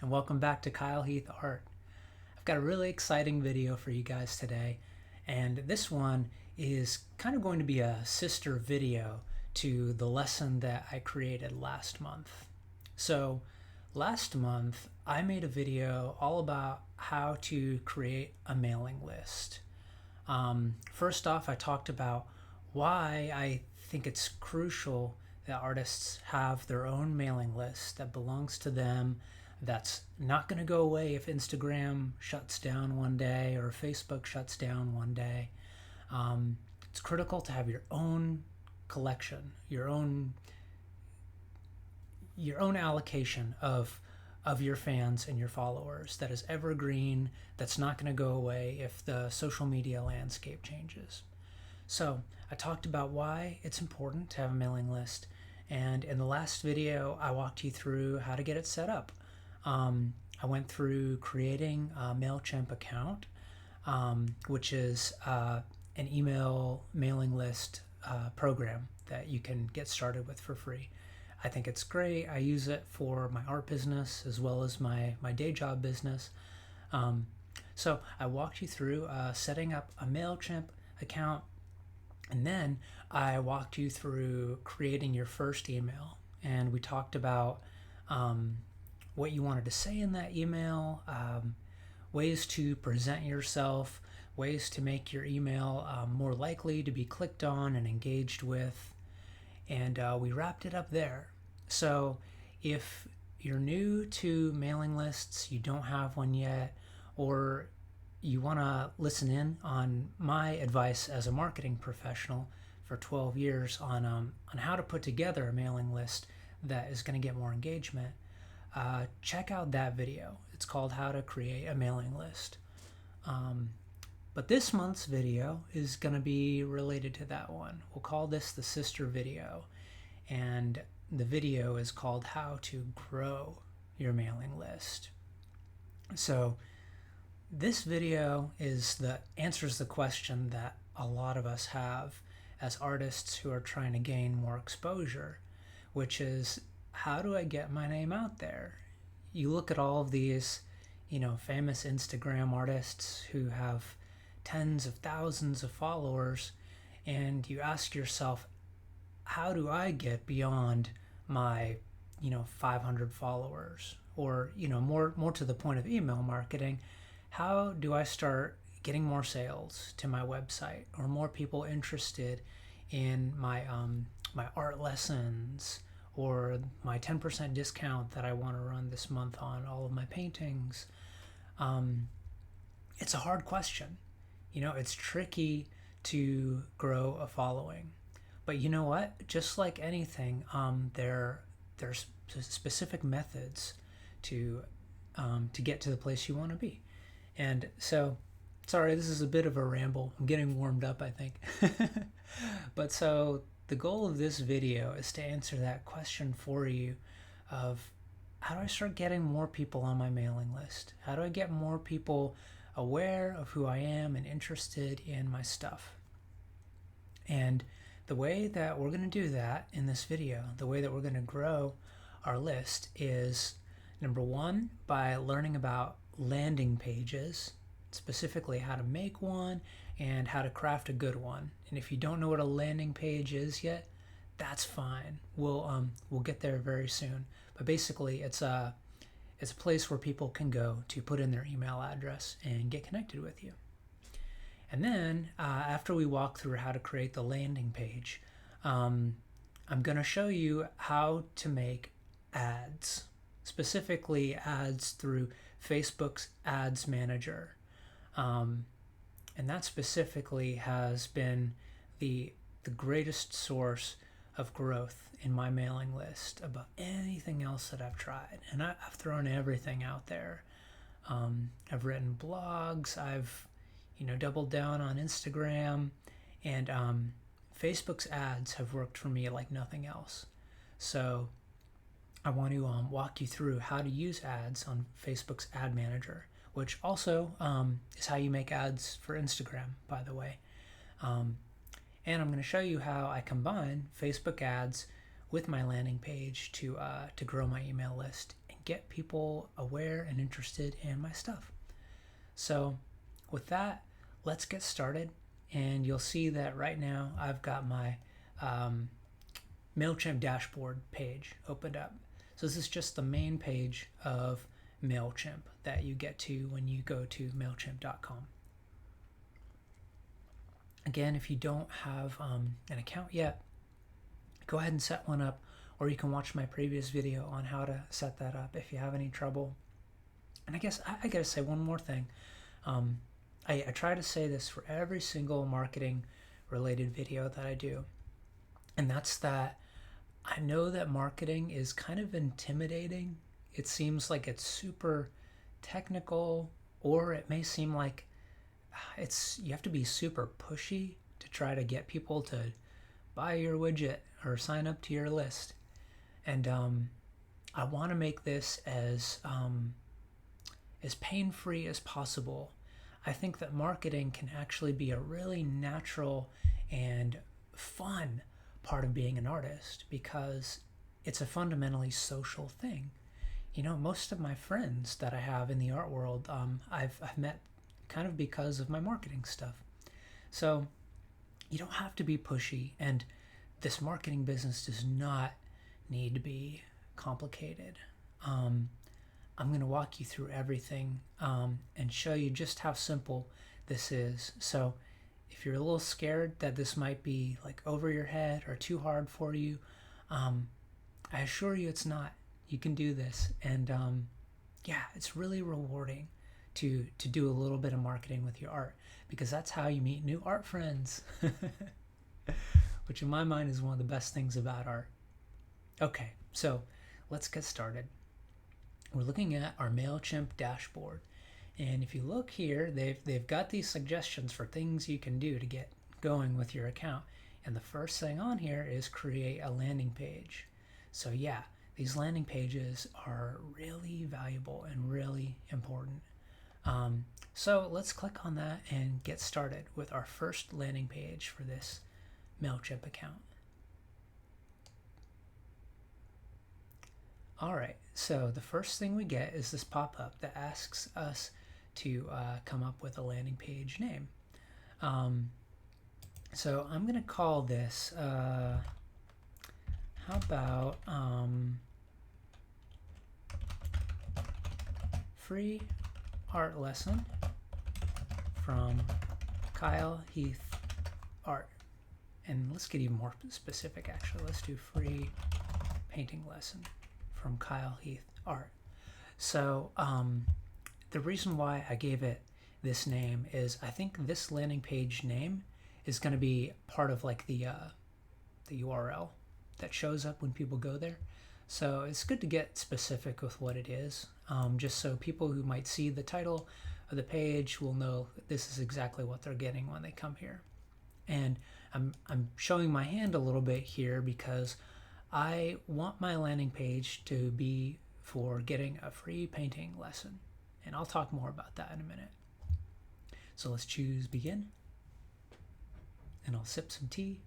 and welcome back to Kyle Heath Art. I've got a really exciting video for you guys today, and this one is kind of going to be a sister video to the lesson that I created last month. So last month I made a video all about how to create a mailing list. First off, I talked about why I think it's crucial that artists have their own mailing list that belongs to them, that's not going to go away if Instagram shuts down one day or Facebook shuts down one day. It's critical to have your own collection, your own allocation of your fans and your followers that is evergreen, that's not going to go away if the social media landscape changes. So I talked about why it's important to have a mailing list, and in the last video I walked you through how to get it set up. I went through creating a MailChimp account, which is an email mailing list program that you can get started with for free. I think it's great. I use it for my art business as well as my day job business. So I walked you through setting up a MailChimp account, and then I walked you through creating your first email. And we talked about what you wanted to say in that email, ways to present yourself, ways to make your email more likely to be clicked on and engaged with. And we wrapped it up there. So if you're new to mailing lists, you don't have one yet, or you want to listen in on my advice as a marketing professional for 12 years on how to put together a mailing list that is going to get more engagement, check out that video. It's called How to Create a Mailing List. But this month's video is going to be related to that one. We'll call this the sister video. And the video is called How to Grow Your Mailing List. So this video answers the question that a lot of us have as artists who are trying to gain more exposure, which is, how do I get my name out there? You look at all of these, famous Instagram artists who have tens of thousands of followers, and you ask yourself, how do I get beyond my 500 followers? Or more to the point of email marketing, how do I start getting more sales to my website, or more people interested in my art lessons, or my 10% discount that I want to run this month on all of my paintings? It's a hard question. It's tricky to grow a following. But you know what? Just like anything, there's specific methods to get to the place you want to be. And so, sorry, this is a bit of a ramble. I'm getting warmed up, I think. But so the goal of this video is to answer that question for you of, how do I start getting more people on my mailing list? How do I get more people aware of who I am and interested in my stuff? And the way that we're going to do that in this video, the way that we're going to grow our list, is number one, by learning about landing pages, specifically how to make one and how to craft a good one. And if you don't know what a landing page is yet, that's fine. We'll get there very soon. But basically, it's a place where people can go to put in their email address and get connected with you. And then after we walk through how to create the landing page, I'm going to show you how to make ads, specifically ads through Facebook's Ads Manager. And that specifically has been the greatest source of growth in my mailing list above anything else that I've tried. And I've thrown everything out there. I've written blogs, I've doubled down on Instagram, and Facebook's ads have worked for me like nothing else. So I want to walk you through how to use ads on Facebook's Ad Manager, which also is how you make ads for Instagram, by the way. And I'm going to show you how I combine Facebook ads with my landing page to grow my email list and get people aware and interested in my stuff. So with that, let's get started. And you'll see that right now I've got my MailChimp dashboard page opened up. So this is just the main page of MailChimp that you get to when you go to MailChimp.com. Again, if you don't have an account yet, go ahead and set one up, or you can watch my previous video on how to set that up if you have any trouble. And I guess I gotta say one more thing. I try to say this for every single marketing related video that I do, and that's that I know that marketing is kind of intimidating. It seems like it's super technical, or it may seem like you have to be super pushy to try to get people to buy your widget or sign up to your list. And I want to make this as pain-free as possible. I think that marketing can actually be a really natural and fun part of being an artist, because it's a fundamentally social thing. You know, most of my friends that I have in the art world, I've met kind of because of my marketing stuff. So you don't have to be pushy, and this marketing business does not need to be complicated. I'm going to walk you through everything and show you just how simple this is. So if you're a little scared that this might be like over your head or too hard for you, I assure you it's not. You can do this. And yeah, it's really rewarding to do a little bit of marketing with your art, because that's how you meet new art friends, which in my mind is one of the best things about art. Okay, so let's get started. We're looking at our MailChimp dashboard. And if you look here, they've got these suggestions for things you can do to get going with your account. And the first thing on here is create a landing page. So yeah, these landing pages are really valuable and really important. So let's click on that and get started with our first landing page for this MailChimp account. All right, so the first thing we get is this pop-up that asks us to come up with a landing page name. So I'm going to call this, how about free art lesson from Kyle Heath Art. And let's get even more specific, actually. Let's do free painting lesson from Kyle Heath Art. So the reason why I gave it this name is I think this landing page name is going to be part of like the URL that shows up when people go there. So it's good to get specific with what it is, just so people who might see the title of the page will know that this is exactly what they're getting when they come here. And I'm showing my hand a little bit here because I want my landing page to be for getting a free painting lesson. And I'll talk more about that in a minute. So let's choose begin. And I'll sip some tea.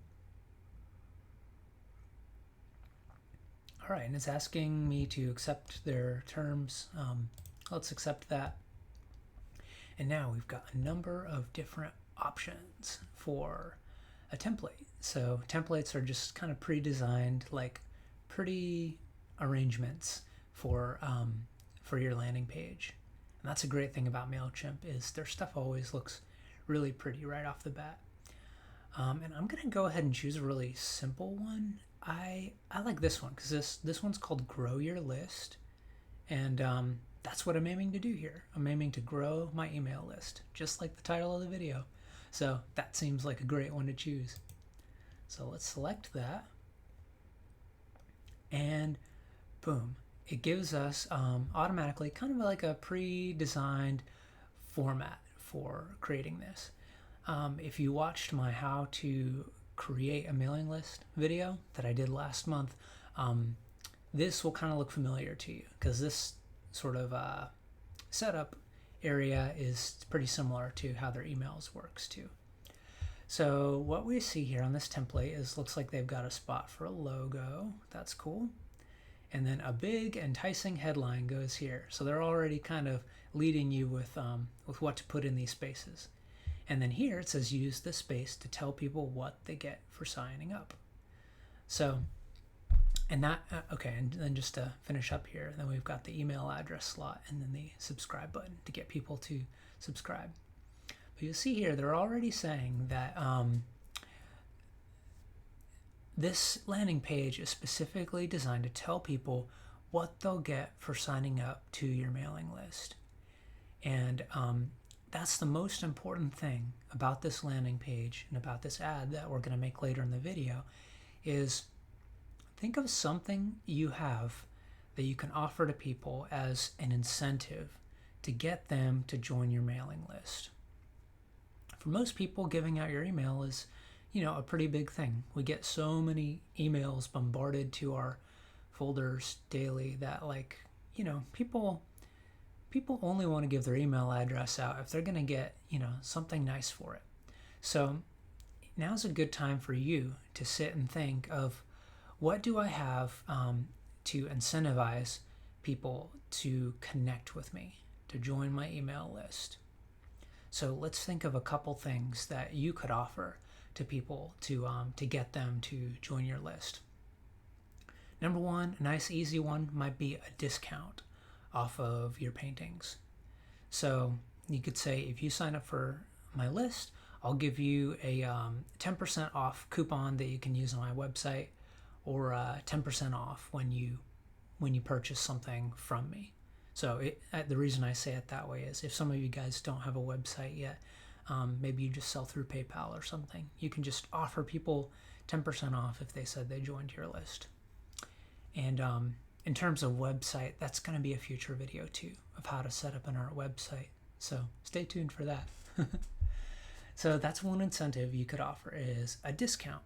All right, and it's asking me to accept their terms. Let's accept that. And now we've got a number of different options for a template. So templates are just kind of pre-designed, like pretty arrangements for your landing page. And that's a great thing about MailChimp, is their stuff always looks really pretty right off the bat. And I'm gonna go ahead and choose a really simple one. I like this one because this one's called Grow Your List, and that's what I'm aiming to do here. I'm aiming to grow my email list, just like the title of the video. So that seems like a great one to choose. So let's select that, and boom, it gives us automatically kind of like a pre-designed format for creating this. If you watched my how to create a mailing list video that I did last month, this will kind of look familiar to you because this sort of setup area is pretty similar to how their emails works too. So what we see here on this template is looks like they've got a spot for a logo. That's cool. and then a big enticing headline goes here. So they're already kind of leading you with what to put in these spaces. And then here it says use this space to tell people what they get for signing up. So, and that, okay, and then just to finish up here, then we've got the email address slot and then the subscribe button to get people to subscribe. But you'll see here, they're already saying that this landing page is specifically designed to tell people what they'll get for signing up to your mailing list. And that's the most important thing about this landing page and about this ad that we're going to make later in the video is think of something you have that you can offer to people as an incentive to get them to join your mailing list. For most people, giving out your email is, a pretty big thing. We get so many emails bombarded to our folders daily that people only want to give their email address out if they're going to get, something nice for it. So now's a good time for you to sit and think of what do I have to incentivize people to connect with me, to join my email list. So let's think of a couple things that you could offer to people to get them to join your list. Number one, a nice easy one might be a discount off of your paintings. So you could say, if you sign up for my list, I'll give you a 10% off coupon that you can use on my website, or 10% off when you purchase something from me. So the reason I say it that way is if some of you guys don't have a website yet, maybe you just sell through PayPal or something, you can just offer people 10% off if they said they joined your list. And in terms of website, that's going to be a future video too of how to set up an art website. So stay tuned for that. So that's one incentive you could offer is a discount.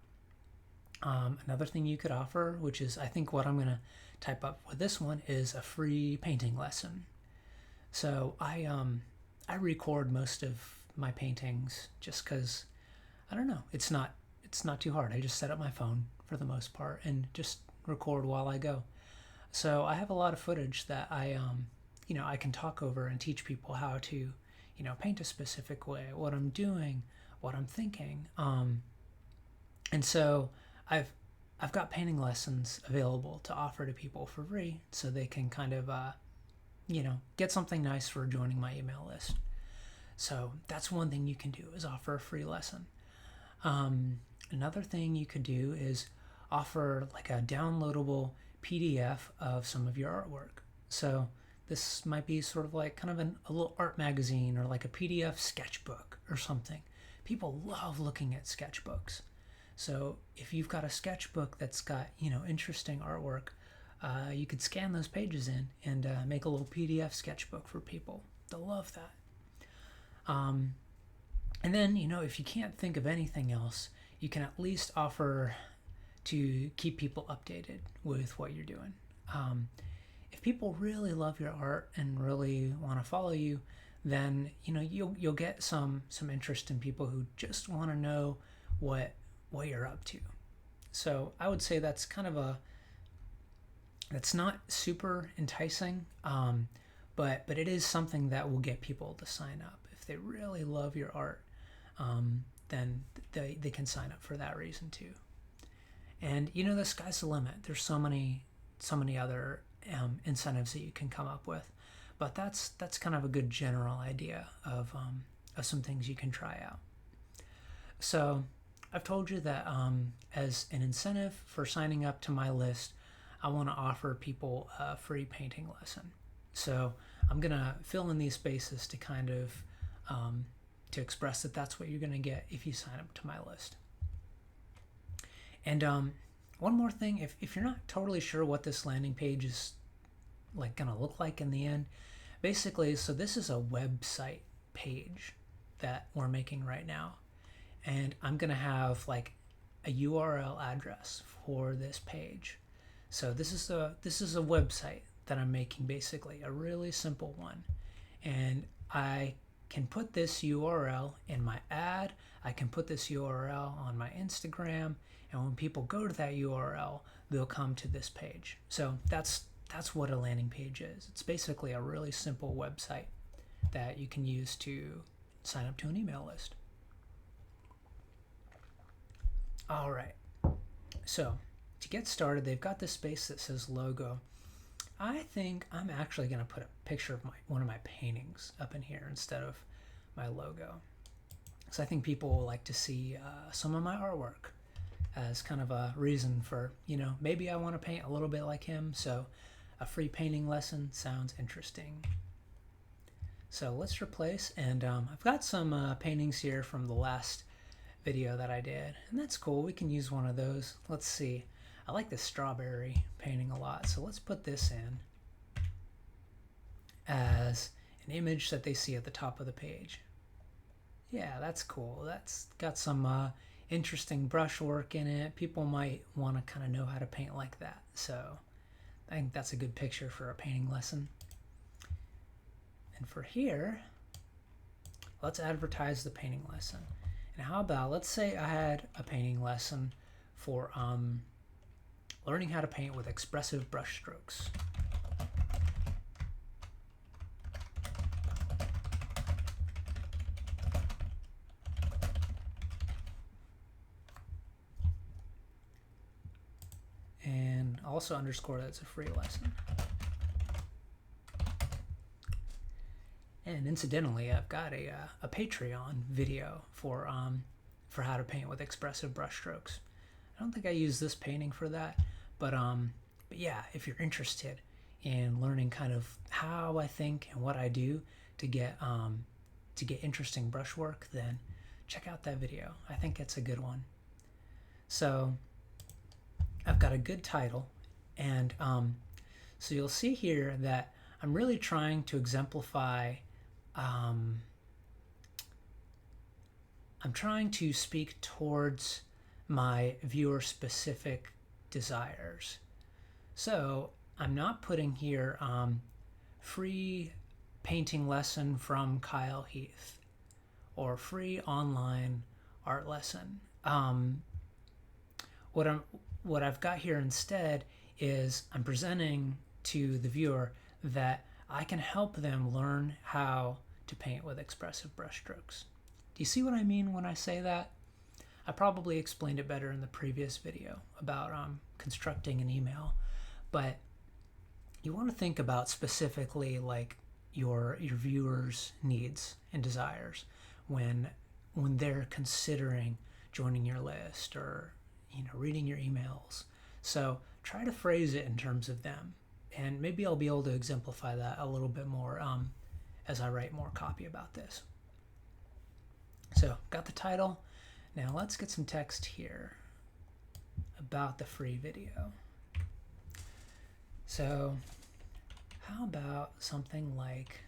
Another thing you could offer, which is I think what I'm going to type up with this one, is a free painting lesson. So I record most of my paintings just because, I don't know, it's not too hard. I just set up my phone for the most part and just record while I go. So I have a lot of footage that I can talk over and teach people how to, paint a specific way, what I'm doing, what I'm thinking. And so I've got painting lessons available to offer to people for free so they can kind of, get something nice for joining my email list. So that's one thing you can do is offer a free lesson. Another thing you could do is offer like a downloadable PDF of some of your artwork. So this might be sort of like kind of a little art magazine or like a PDF sketchbook or something. People love looking at sketchbooks. So if you've got a sketchbook that's got, interesting artwork, you could scan those pages in and make a little PDF sketchbook for people. They'll love that. And then, if you can't think of anything else, you can at least offer to keep people updated with what you're doing. If people really love your art and really want to follow you, then you'll get some interest in people who just want to know what you're up to. So I would say that's kind of that's not super enticing, but it is something that will get people to sign up. If they really love your art, then they can sign up for that reason too. And the sky's the limit. There's so many other incentives that you can come up with, but that's kind of a good general idea of some things you can try out. So I've told you that as an incentive for signing up to my list, I want to offer people a free painting lesson. So I'm gonna fill in these spaces to kind of to express that that's what you're gonna get if you sign up to my list. And one more thing, if you're not totally sure what this landing page is like gonna look like in the end, basically, so this is a website page that we're making right now, and I'm gonna have like a URL address for this page. So this is a website that I'm making, basically a really simple one, and I can put this URL in my ad. I can put this URL on my Instagram, and when people go to that URL, they'll come to this page. So that's what a landing page is. It's basically a really simple website that you can use to sign up to an email list. All right. So to get started, they've got this space that says logo. I think I'm actually going to put a picture of one of my paintings up in here instead of my logo. So I think people will like to see some of my artwork as kind of a reason for, maybe I want to paint a little bit like him. So a free painting lesson sounds interesting. So let's replace, and I've got some paintings here from the last video that I did, and that's cool. We can use one of those. Let's see. I like this strawberry painting a lot, so let's put this in as an image that they see at the top of the page. Yeah, that's cool. That's got some interesting brushwork in it. People might want to kind of know how to paint like that, so I think that's a good picture for a painting lesson. And for here, let's advertise the painting lesson. And how about, let's say I had a painting lesson for learning how to paint with expressive brush strokes. And also underscore that it's a free lesson. And incidentally, I've got a Patreon video for how to paint with expressive brushstrokes. I don't think I use this painting for that, but yeah, if you're interested in learning kind of how I think and what I do to get interesting brushwork, then check out that video. I think it's a good one. So I've got a good title, and so you'll see here that I'm really trying to exemplify. I'm trying to speak towards my viewer-specific desires. So I'm not putting here free painting lesson from Kyle Heath or free online art lesson. What I've got here instead is I'm presenting to the viewer that I can help them learn how to paint with expressive brushstrokes. Do you see what I mean when I say that? I probably explained it better in the previous video about constructing an email, but you want to think about specifically like your viewers' needs and desires when they're considering joining your list or reading your emails. So try to phrase it in terms of them, and maybe I'll be able to exemplify that a little bit more as I write more copy about this. So got the title. Now let's get some text here about the free video. So how about something like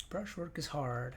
brushwork is hard.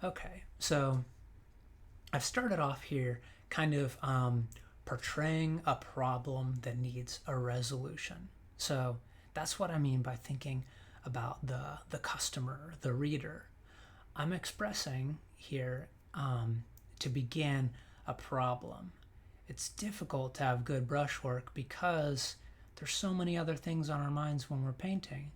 Okay, so I've started off here kind of portraying a problem that needs a resolution. So that's what I mean by thinking about the customer, the reader. I'm expressing here to begin a problem. It's difficult to have good brushwork because there's so many other things on our minds when we're painting.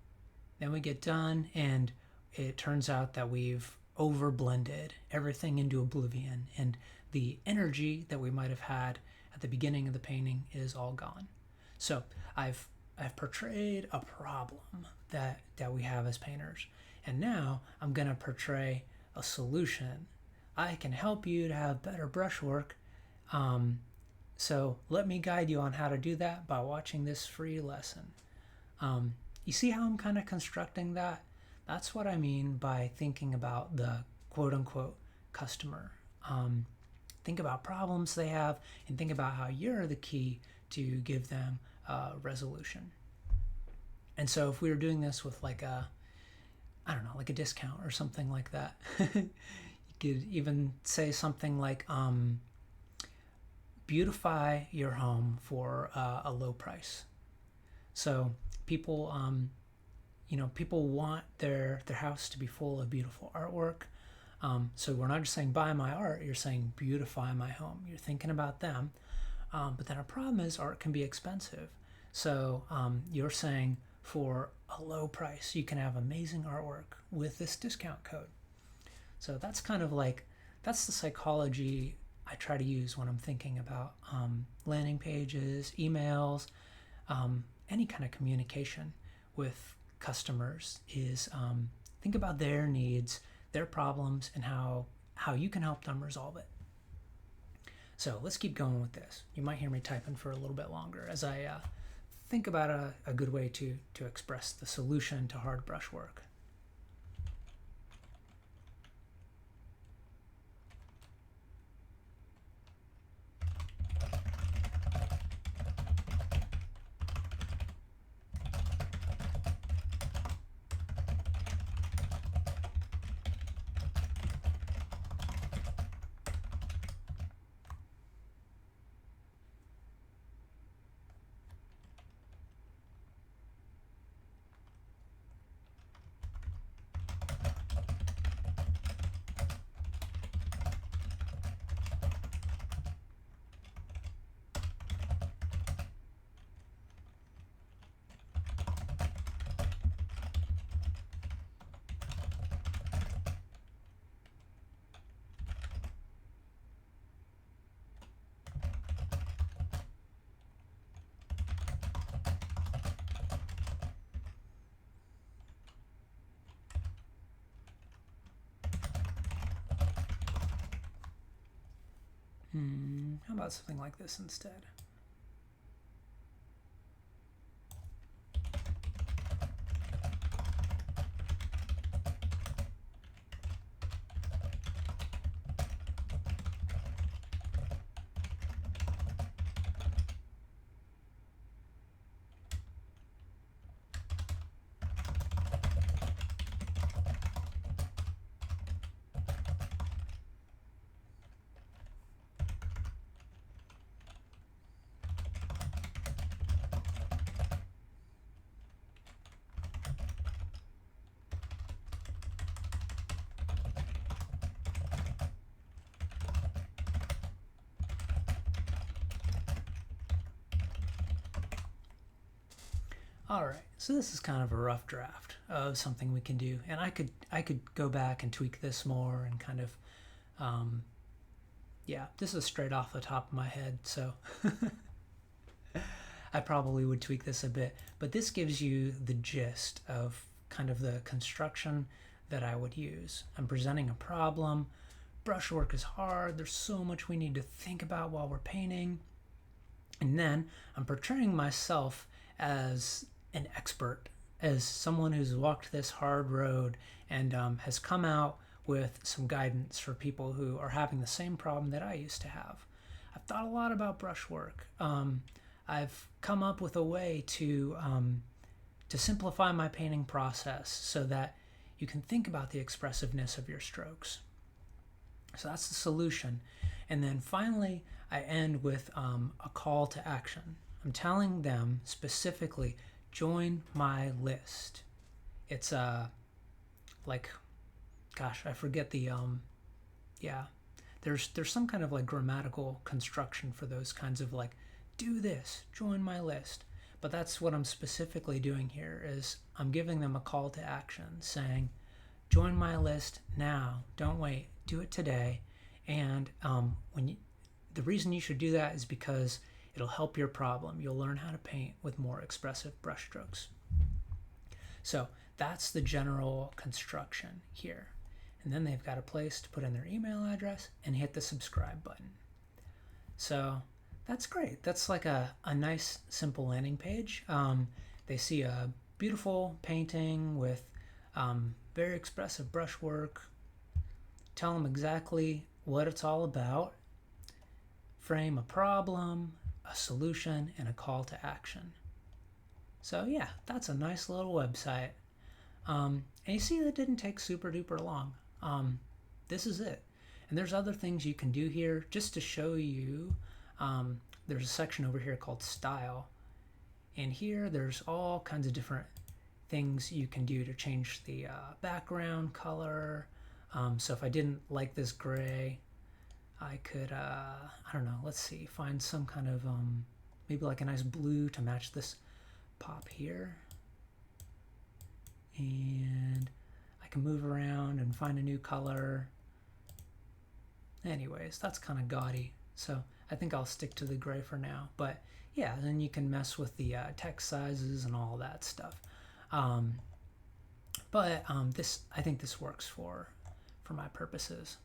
Then we get done and it turns out that we've over blended everything into oblivion, and the energy that we might have had at the beginning of the painting is all gone. So I've I've portrayed a problem that we have as painters, and now I'm going to portray a solution. I can help you to have better brushwork. So let me guide you on how to do that by watching this free lesson. You see how I'm kind of constructing that? That's what I mean by thinking about the quote-unquote customer. Think about problems they have and think about how you're the key to give them a resolution. And so if we were doing this with like a discount or something like that, you could even say something like, beautify your home for a low price. So people, people want their house to be full of beautiful artwork. So we're not just saying buy my art, you're saying beautify my home. You're thinking about them. But then a problem is art can be expensive. So you're saying for a low price, you can have amazing artwork with this discount code. So that's kind of like, that's the psychology I try to use when I'm thinking about landing pages, emails, any kind of communication with customers is think about their needs, their problems, and how you can help them resolve it. So let's keep going with this. You might hear me typing for a little bit longer as I think about a good way to express the solution to hard brushwork. How about something like this instead? All right, so this is kind of a rough draft of something we can do, and I could go back and tweak this more and kind of, this is straight off the top of my head, so I probably would tweak this a bit, but this gives you the gist of kind of the construction that I would use. I'm presenting a problem. Brushwork is hard. There's so much we need to think about while we're painting. And then I'm portraying myself as an expert, as someone who's walked this hard road and has come out with some guidance for people who are having the same problem that I used to have. I've thought a lot about brushwork. I've come up with a way to simplify my painting process so that you can think about the expressiveness of your strokes. So that's the solution. And then finally, I end with a call to action. I'm telling them specifically, join my list. It's I forget the there's some kind of like grammatical construction for those kinds of like, do this, join my list. But that's what I'm specifically doing here is I'm giving them a call to action saying, join my list now, don't wait, do it today. And the reason you should do that is because It'll help your problem. You'll learn how to paint with more expressive brushstrokes. So that's the general construction here. And then they've got a place to put in their email address and hit the subscribe button. So that's great. That's like a nice, simple landing page. They see a beautiful painting with very expressive brushwork. Tell them exactly what it's all about. Frame a problem, a solution, and a call to action. So yeah, that's a nice little website. And you see that didn't take super duper long. This is it. And there's other things you can do here just to show you. There's a section over here called Style. And here there's all kinds of different things you can do to change the background color. So if I didn't like this gray, I could, I don't know, let's see, find some kind of, maybe like a nice blue to match this pop here. And I can move around and find a new color. Anyways, that's kind of gaudy. So I think I'll stick to the gray for now. But yeah, then you can mess with the text sizes and all that stuff. This, I think this works for my purposes.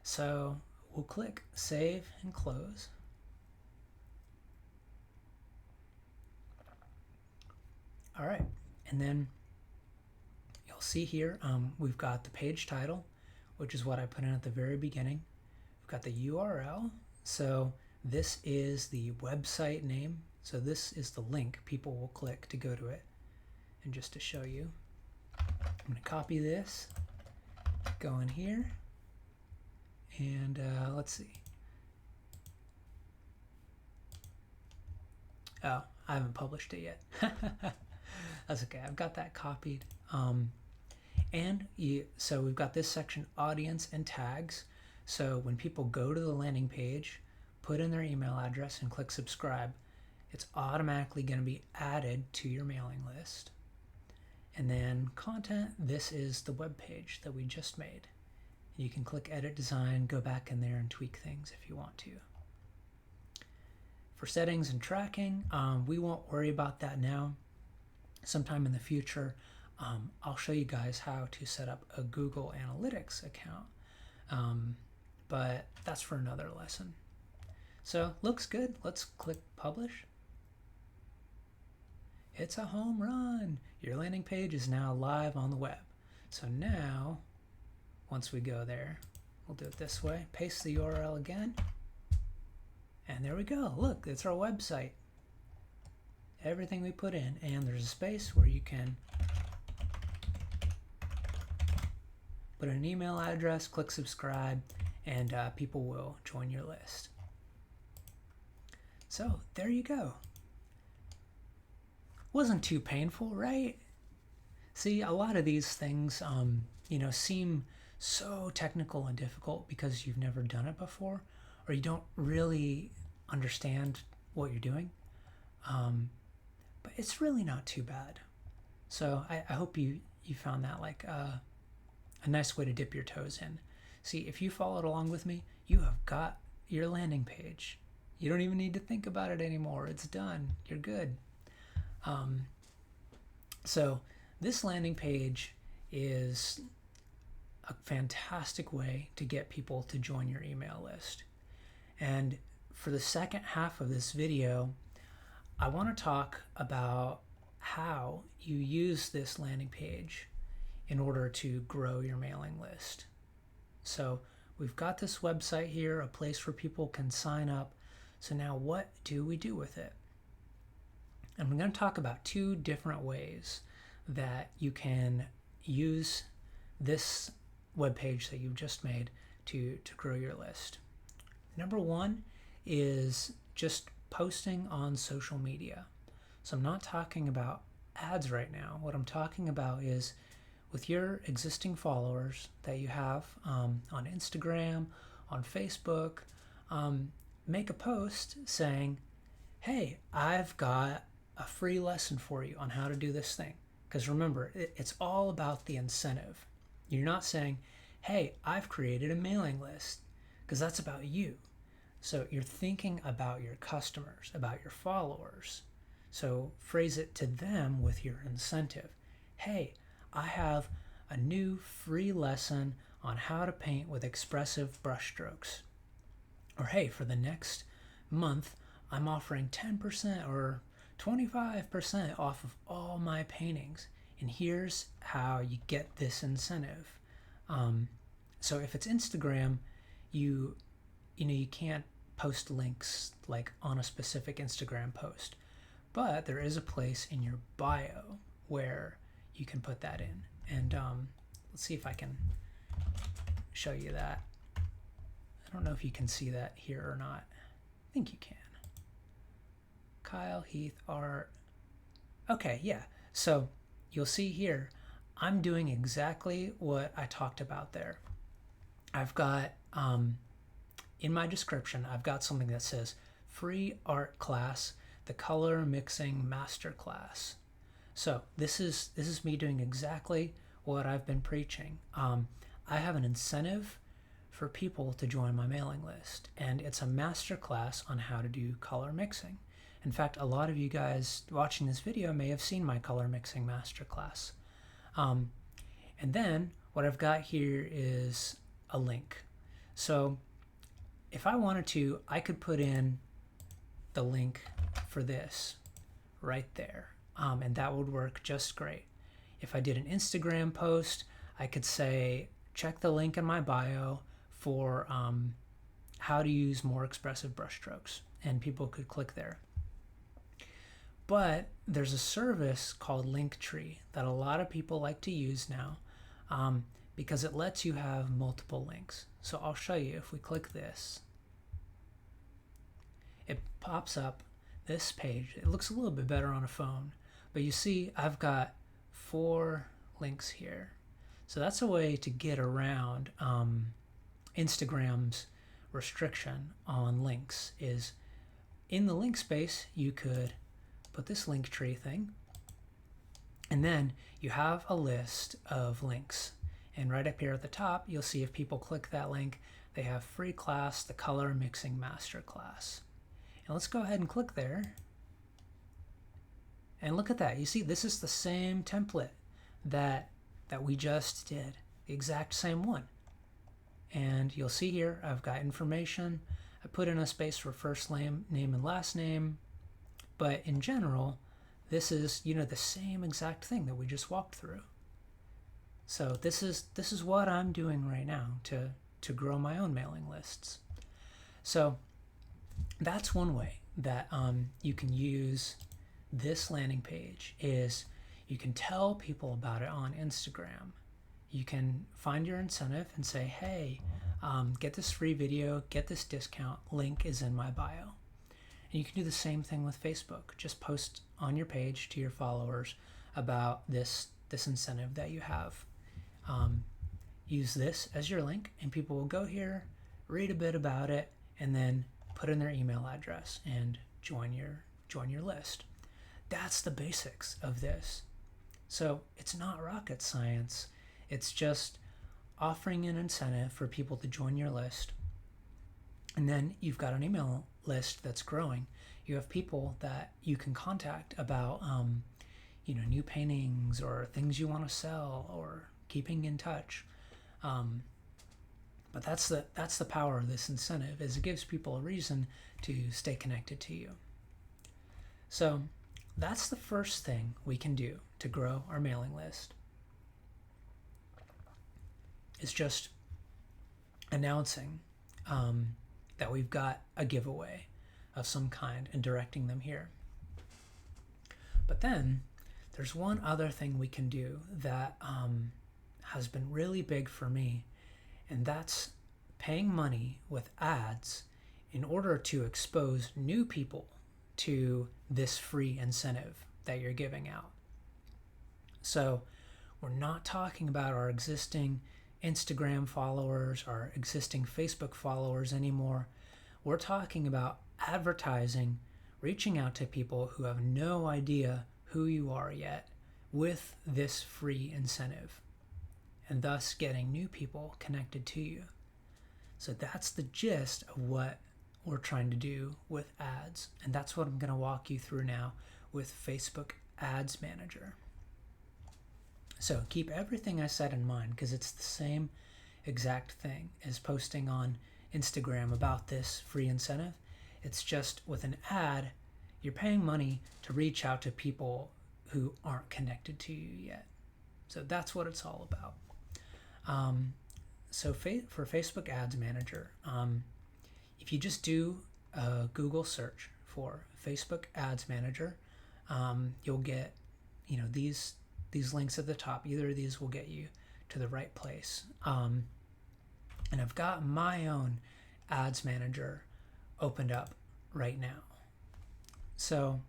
So we'll click Save and Close. All right, and then you'll see here we've got the page title, which is what I put in at the very beginning. We've got the URL. So this is the website name. So this is the link people will click to go to it. And just to show you, I'm going to copy this, go in here, and let's see. Oh, I haven't published it yet. That's okay. I've got that copied. So we've got this section, audience and tags. So when people go to the landing page, put in their email address and click subscribe, it's automatically going to be added to your mailing list. And then content, this is the web page that we just made. You can click edit design, go back in there and tweak things if you want to. For settings and tracking, we won't worry about that now. Sometime in the future, I'll show you guys how to set up a Google Analytics account. But that's for another lesson. So looks good. Let's click publish. It's a home run. Your landing page is now live on the web. So now, once we go there, we'll do it this way. Paste the URL again. And there we go. Look, it's our website. Everything we put in. And there's a space where you can put an email address, click subscribe, and people will join your list. So there you go. Wasn't too painful, right? See, a lot of these things, seem so technical and difficult because you've never done it before, or you don't really understand what you're doing. But it's really not too bad. So I hope you found that like a nice way to dip your toes in. See, if you followed along with me, you have got your landing page. You don't even need to think about it anymore. It's done. You're good. So this landing page is a fantastic way to get people to join your email list. And for the second half of this video, I want to talk about how you use this landing page in order to grow your mailing list. So we've got this website here, a place where people can sign up. So now what do we do with it? And I'm going to talk about two different ways that you can use this web page that you've just made to grow your list. Number one is just posting on social media. So I'm not talking about ads right now. What I'm talking about is with your existing followers that you have on Instagram, on Facebook, make a post saying, hey, I've got a free lesson for you on how to do this thing. Because remember, it's all about the incentive. You're not saying, hey, I've created a mailing list, because that's about you. So you're thinking about your customers, about your followers. So phrase it to them with your incentive. Hey, I have a new free lesson on how to paint with expressive brushstrokes. Or hey, for the next month, I'm offering 10% or 25% off of all my paintings. And here's how you get this incentive. So if it's Instagram, you can't post links like on a specific Instagram post, but there is a place in your bio where you can put that in. And let's see if I can show you that. I don't know if you can see that here or not. I think you can. Kyle Heath Art. Okay, yeah. So you'll see here, I'm doing exactly what I talked about there. I've got, in my description, I've got something that says free art class, the color mixing masterclass. So this is me doing exactly what I've been preaching. I have an incentive for people to join my mailing list, and it's a masterclass on how to do color mixing. In fact, a lot of you guys watching this video may have seen my color mixing masterclass. And then what I've got here is a link. So if I wanted to, I could put in the link for this right there, and that would work just great. If I did an Instagram post, I could say, check the link in my bio for how to use more expressive brushstrokes, and people could click there. But there's a service called Linktree that a lot of people like to use now because it lets you have multiple links. So I'll show you. If we click this, it pops up this page. It looks a little bit better on a phone, but you see I've got 4 links here. So that's a way to get around Instagram's restriction on links. Is in the link space you could put this Linktree thing, and then you have a list of links, and right up here at the top you'll see if people click that link, they have free class, the color mixing masterclass. And let's go ahead and click there, and look at that. You see, this is the same template that we just did, the exact same one. And you'll see here I've got information. I put in a space for first name and last name, but in general this is the same exact thing that we just walked through. So this is what I'm doing right now to grow my own mailing lists. So that's one way that you can use this landing page. Is you can tell people about it on Instagram. You can find your incentive and say, hey, get this free video, get this discount, link is in my bio. And you can do the same thing with Facebook. Just post on your page to your followers about this incentive that you have. Use this as your link, and people will go here, read a bit about it, and then put in their email address and join your list. That's the basics of this. So it's not rocket science. It's just offering an incentive for people to join your list. And then you've got an email list that's growing. You have people that you can contact about new paintings or things you want to sell or keeping in touch. But that's the power of this incentive, is it gives people a reason to stay connected to you. So that's the first thing we can do to grow our mailing list. It's just announcing that we've got a giveaway of some kind and directing them here. But then there's one other thing we can do that has been really big for me, and that's paying money with ads in order to expose new people to this free incentive that you're giving out. So we're not talking about our existing Instagram followers, our existing Facebook followers anymore. We're talking about advertising, reaching out to people who have no idea who you are yet with this free incentive, and thus getting new people connected to you. So that's the gist of what we're trying to do with ads. And that's what I'm going to walk you through now with Facebook Ads Manager. So keep everything I said in mind, because it's the same exact thing as posting on Instagram about this free incentive. It's just with an ad, you're paying money to reach out to people who aren't connected to you yet. So that's what it's all about. So for Facebook Ads Manager, if you just do a Google search for Facebook Ads Manager, you'll get, these links at the top. Either of these will get you to the right place. And I've got my own Ads Manager opened up right now. So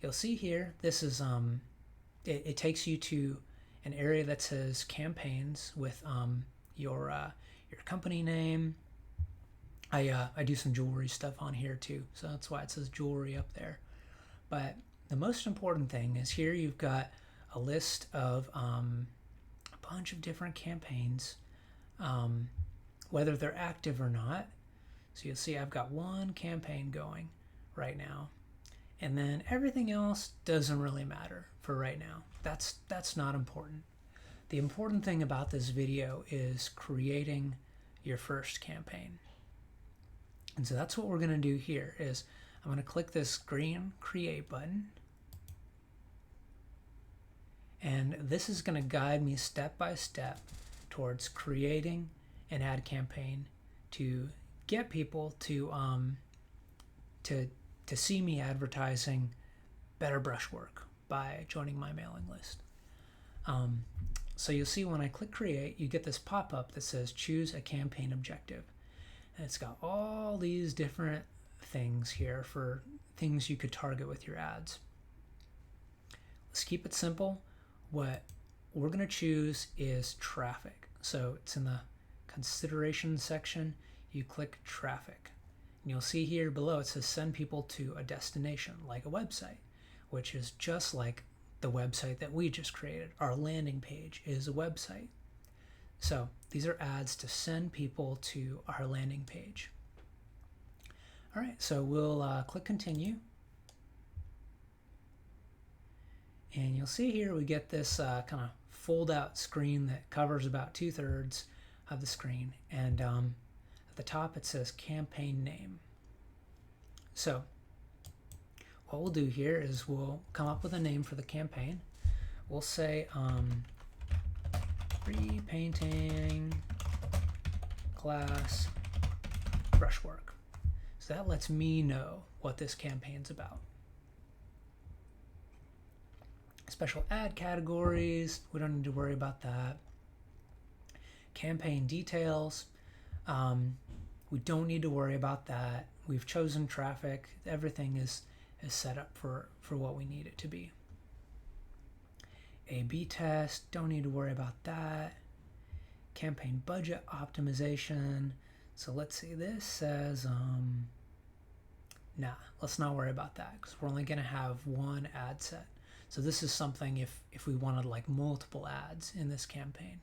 you'll see here, this is it takes you to an area that says campaigns with your company name. I do some jewelry stuff on here too, so that's why it says jewelry up there. But the most important thing is here you've got a list of a bunch of different campaigns, whether they're active or not. So you'll see I've got one campaign going right now, and then everything else doesn't really matter for right now. That's not important. The important thing about this video is creating your first campaign. And so that's what we're going to do here is I'm going to click this green create button. And this is going to guide me step by step towards creating an ad campaign to get people to see me advertising better brushwork by joining my mailing list. So you'll see when I click create, you get this pop-up that says choose a campaign objective. And it's got all these different things here for things you could target with your ads. Let's keep it simple. What we're going to choose is traffic. So it's in the consideration section. You click traffic. And you'll see here below it says send people to a destination, like a website, which is just like the website that we just created. Our landing page is a website. So these are ads to send people to our landing page. All right, so we'll click continue. And you'll see here we get this kind of fold out screen that covers about 2/3 of the screen. And at the top it says campaign name. So what we'll do here is we'll come up with a name for the campaign. We'll say repainting class brushwork. So that lets me know what this campaign's about. Special ad categories, we don't need to worry about that. Campaign details, we don't need to worry about that. We've chosen traffic. Everything is set up for what we need it to be. A/B test, don't need to worry about that. Campaign budget optimization. So let's see, this says, nah, let's not worry about that because we're only gonna have one ad set. So this is something if we wanted like multiple ads in this campaign.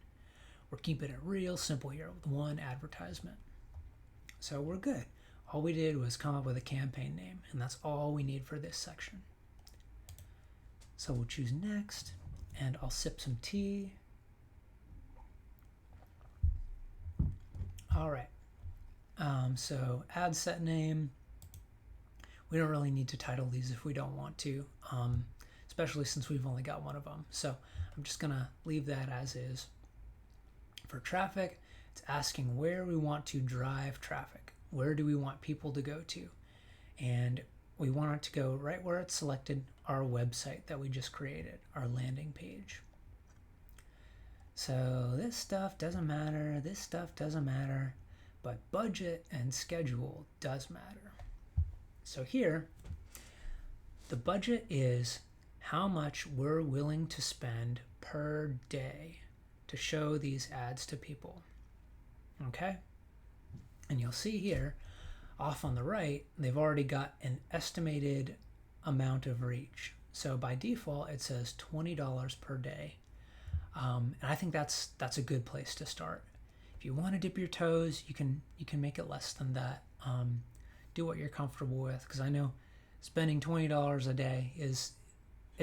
We're keeping it real simple here with one advertisement. So we're good. All we did was come up with a campaign name, and that's all we need for this section. So we'll choose next, and I'll sip some tea. All right. So ad set name. We don't really need to title these if we don't want to, especially since we've only got one of them. So I'm just gonna leave that as is. For traffic, it's asking where we want to drive traffic. Where do we want people to go to? And we want it to go right where it's selected, our website that we just created, our landing page. So this stuff doesn't matter, this stuff doesn't matter, but budget and schedule does matter. So here, the budget is how much we're willing to spend per day to show these ads to people. Okay? And you'll see here, off on the right, they've already got an estimated amount of reach. So by default, it says $20 per day. And I think that's a good place to start. If you want to dip your toes, you can make it less than that. do what you're comfortable with, because I know spending $20 a day is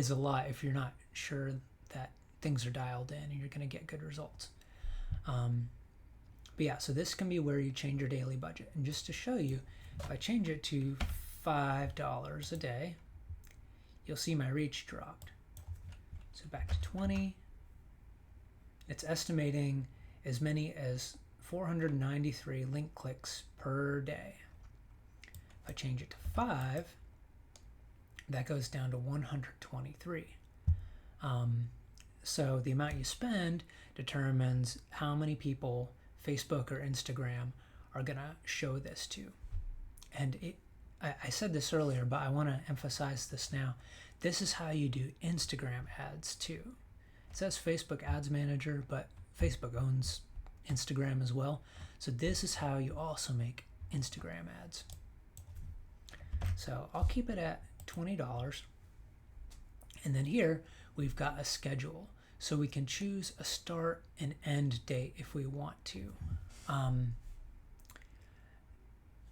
a lot if you're not sure that things are dialed in and you're going to get good results. But yeah, so this can be where you change your daily budget. And just to show you, if I change it to $5 a day, you'll see my reach dropped. So back to 20. It's estimating as many as 493 link clicks per day. If I change it to 5, that goes down to 123. So the amount you spend determines how many people Facebook or Instagram are going to show this to. And I said this earlier, but I want to emphasize this now. This is how you do Instagram ads too. It says Facebook Ads Manager, but Facebook owns Instagram as well. So this is how you also make Instagram ads. So I'll keep it at $20. And then here we've got a schedule. So we can choose a start and end date if we want to.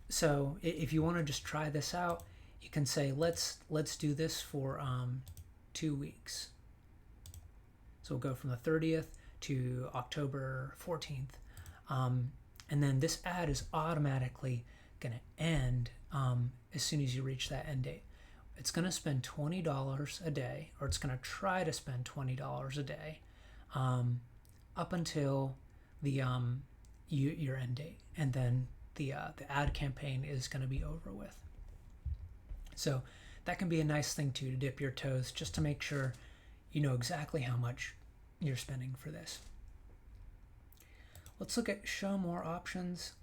So if you want to just try this out, you can say, let's do this for 2 weeks. So we'll go from the 30th to October 14th. And then this ad is automatically going to end as soon as you reach that end date. It's going to spend $20 a day, or it's going to try to spend $20 a day up until the your end date, and then the ad campaign is going to be over with. So that can be a nice thing too, to dip your toes, just to make sure you know exactly how much you're spending for this. Let's look at show more options.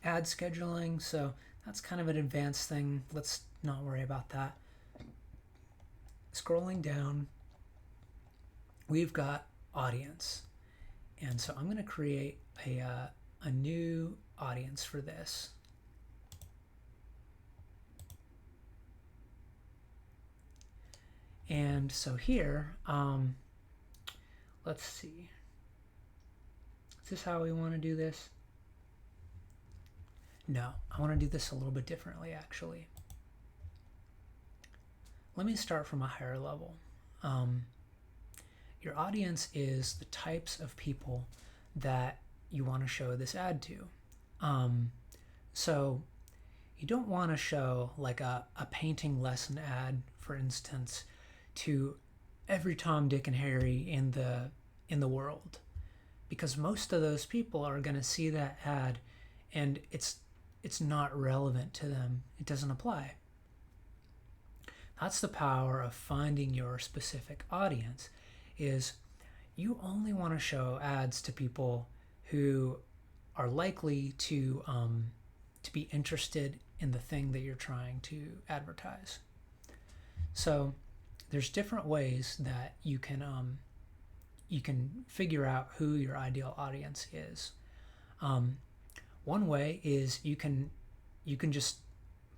Ad scheduling, so that's kind of an advanced thing. Let's not worry about that. Scrolling down, we've got audience. And so I'm going to create a new audience for this. And so here, let's see. Is this how we want to do this? No, I want to do this a little bit differently, actually. Let me start from a higher level. Your audience is the types of people that you want to show this ad to. So you don't want to show like a painting lesson ad, for instance, to every Tom, Dick, and Harry in the world, because most of those people are going to see that ad and it's not relevant to them. It doesn't apply. That's the power of finding your specific audience, is you only want to show ads to people who are likely to be interested in the thing that you're trying to advertise. So there's different ways that you can figure out who your ideal audience is. One way is you can just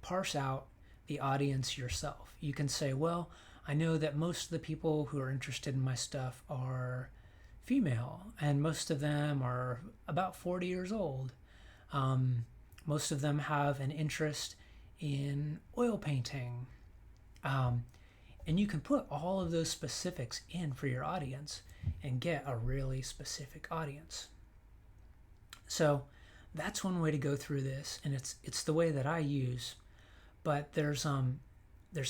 parse out the audience yourself. You can say, well, I know that most of the people who are interested in my stuff are female, and most of them are about 40 years old. Most of them have an interest in oil painting. And you can put all of those specifics in for your audience and get a really specific audience. So that's one way to go through this, and it's the way that I use. But there's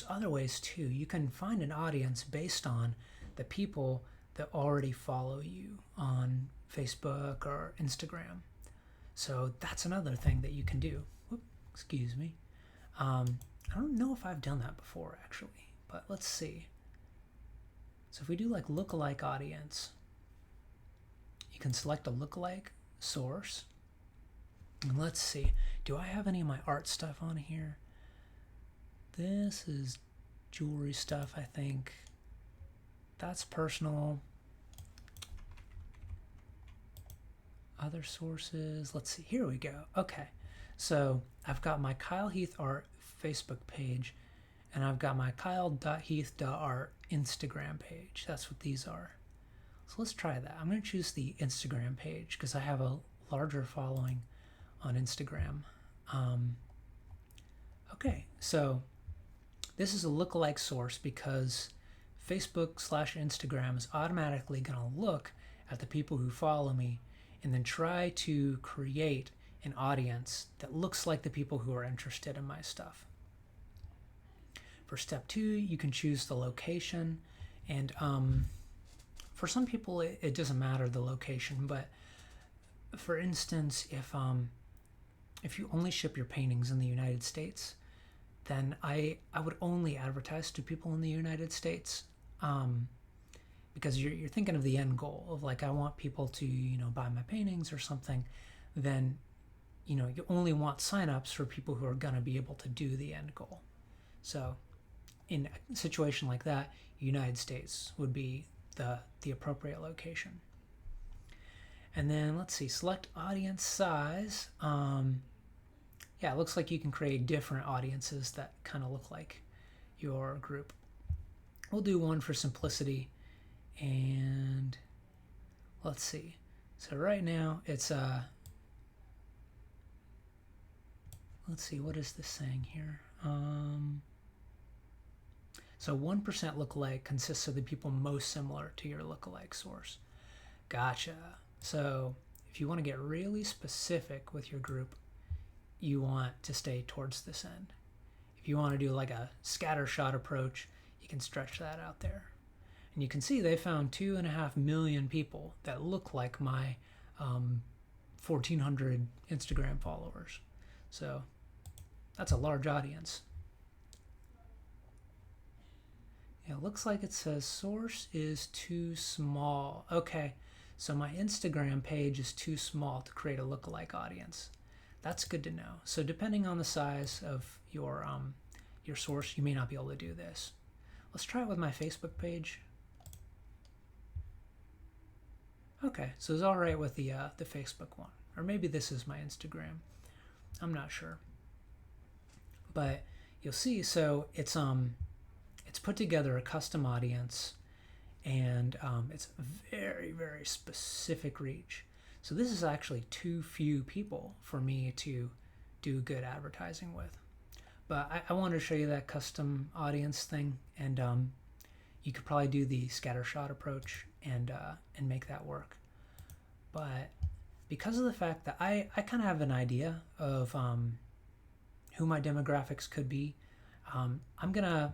other ways too. You can find an audience based on the people that already follow you on Facebook or Instagram. So that's another thing that you can do. Excuse me. I don't know if I've done that before actually, but let's see. So if we do like lookalike audience, you can select a lookalike source. And let's see, do I have any of my art stuff on here? This is jewelry stuff, I think. That's personal. Other sources, let's see, here we go. Okay, so I've got my Kyle Heath Art Facebook page, and I've got my kyle.heath.art Instagram page. That's what these are. So let's try that. I'm going to choose the Instagram page because I have a larger following on Instagram. Okay, so this is a lookalike source because Facebook/Instagram is automatically going to look at the people who follow me and then try to create an audience that looks like the people who are interested in my stuff. For step 2, you can choose the location, and for some people it doesn't matter the location, but for instance, if you only ship your paintings in the United States, then I would only advertise to people in the United States, because you're thinking of the end goal of like, I want people to buy my paintings or something. Then you only want signups for people who are gonna be able to do the end goal. So in a situation like that, United States would be the appropriate location. And then let's see, select audience size. Yeah, it looks like you can create different audiences that kind of look like your group. We'll do one for simplicity, and let's see. So right now it's let's see, what is this saying here? So 1% lookalike consists of the people most similar to your lookalike source. Gotcha. So if you want to get really specific with your group, you want to stay towards this end. If you want to do like a scattershot approach, you can stretch that out there. And you can see they found 2.5 million people that look like my 1,400 Instagram followers. So that's a large audience. Yeah, it looks like it says source is too small. Okay, so my Instagram page is too small to create a lookalike audience. That's good to know. So depending on the size of your source, you may not be able to do this. Let's try it with my Facebook page. Okay, so it's all right with the Facebook one, or maybe this is my Instagram. I'm not sure, but you'll see. So it's put together a custom audience, and it's very, very specific reach. So this is actually too few people for me to do good advertising with. But I wanted to show you that custom audience thing, and you could probably do the scattershot approach and make that work. But because of the fact that I kind of have an idea of who my demographics could be, I'm gonna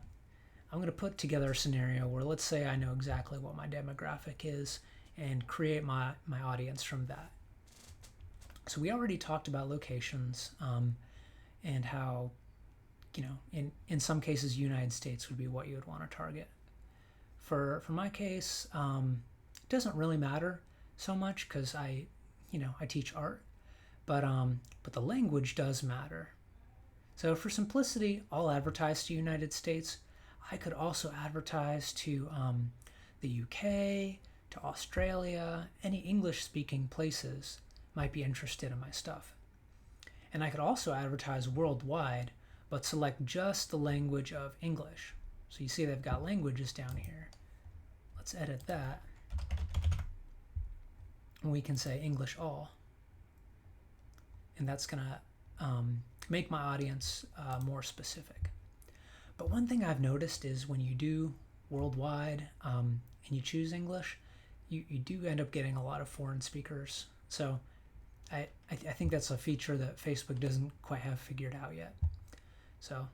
put together a scenario where, let's say I know exactly what my demographic is and create my audience from that. So we already talked about locations, and how in some cases United States would be what you would want to target. For my case, it doesn't really matter so much because I teach art, but the language does matter. So for simplicity, I'll advertise to United States. I could also advertise to the UK, to Australia. Any English-speaking places might be interested in my stuff. And I could also advertise worldwide, but select just the language of English. So you see they've got languages down here. Let's edit that. And we can say English all. And that's gonna make my audience more specific. But one thing I've noticed is when you do worldwide and you choose English, you do end up getting a lot of foreign speakers. So I think that's a feature that Facebook doesn't quite have figured out yet. So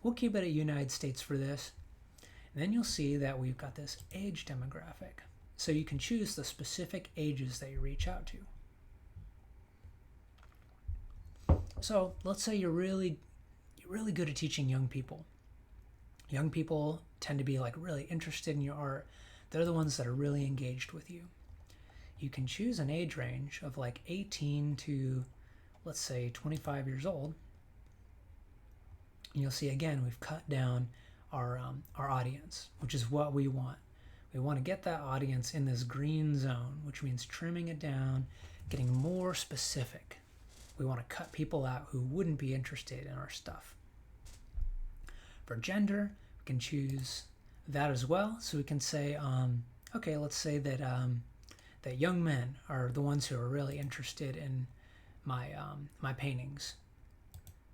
we'll keep it at United States for this. And then you'll see that we've got this age demographic. So you can choose the specific ages that you reach out to. So let's say you're really good at teaching young people. Young people tend to be like really interested in your art. They're the ones that are really engaged with you. You can choose an age range of like 18 to, let's say, 25 years old. And you'll see again, we've cut down our audience, which is what we want. We want to get that audience in this green zone, which means trimming it down, getting more specific. We want to cut people out who wouldn't be interested in our stuff. For gender, we can choose that as well. So we can say, okay, let's say that that young men are the ones who are really interested in my paintings.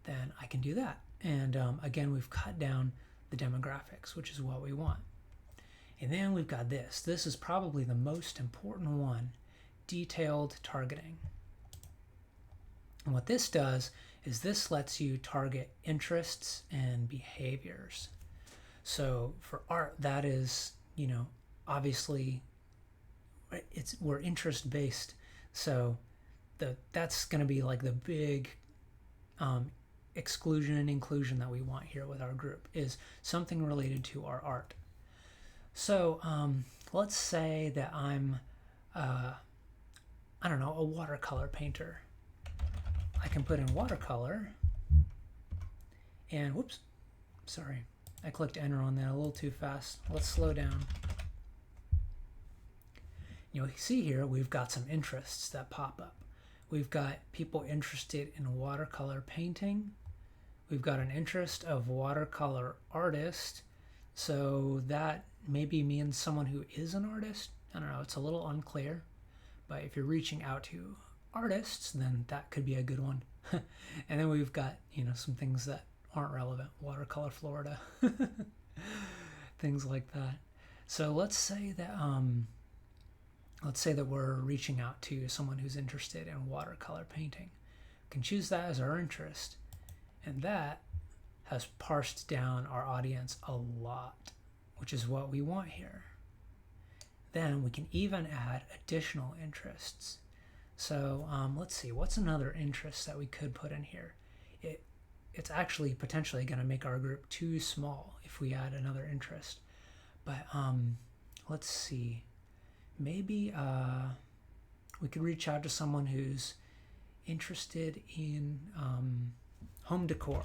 Then I can do that. And again, we've cut down the demographics, which is what we want. And then we've got this. This is probably the most important one, detailed targeting. And what this does is this lets you target interests and behaviors. So for art, that is, obviously we're interest based. So that's going to be like the big exclusion and inclusion that we want here with our group, is something related to our art. So let's say that I'm, a watercolor painter. I can put in watercolor, and whoops, sorry, I clicked enter on that a little too fast. Let's slow down. You'll see here we've got some interests that pop up. We've got people interested in watercolor painting. We've got an interest of watercolor artist. So that maybe means someone who is an artist. I don't know, it's a little unclear. But if you're reaching out to artists, then that could be a good one. And then we've got, some things that aren't relevant. Watercolor Florida. Things like that. So let's say that we're reaching out to someone who's interested in watercolor painting. We can choose that as our interest. And that has parsed down our audience a lot, which is what we want here. Then we can even add additional interests. So let's see, what's another interest that we could put in here? It's actually potentially going to make our group too small if we add another interest. But let's see, maybe we could reach out to someone who's interested in home decor.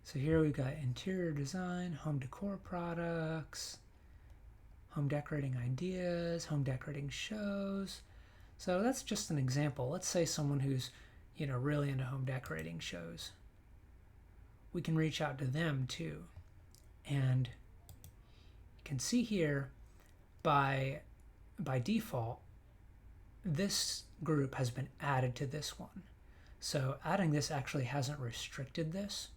So here we've got interior design, home decor products, home decorating ideas, home decorating shows. So that's just an example. Let's say someone who's, really into home decorating shows. We can reach out to them too. And you can see here by default, this group has been added to this one. So adding this actually hasn't restricted this.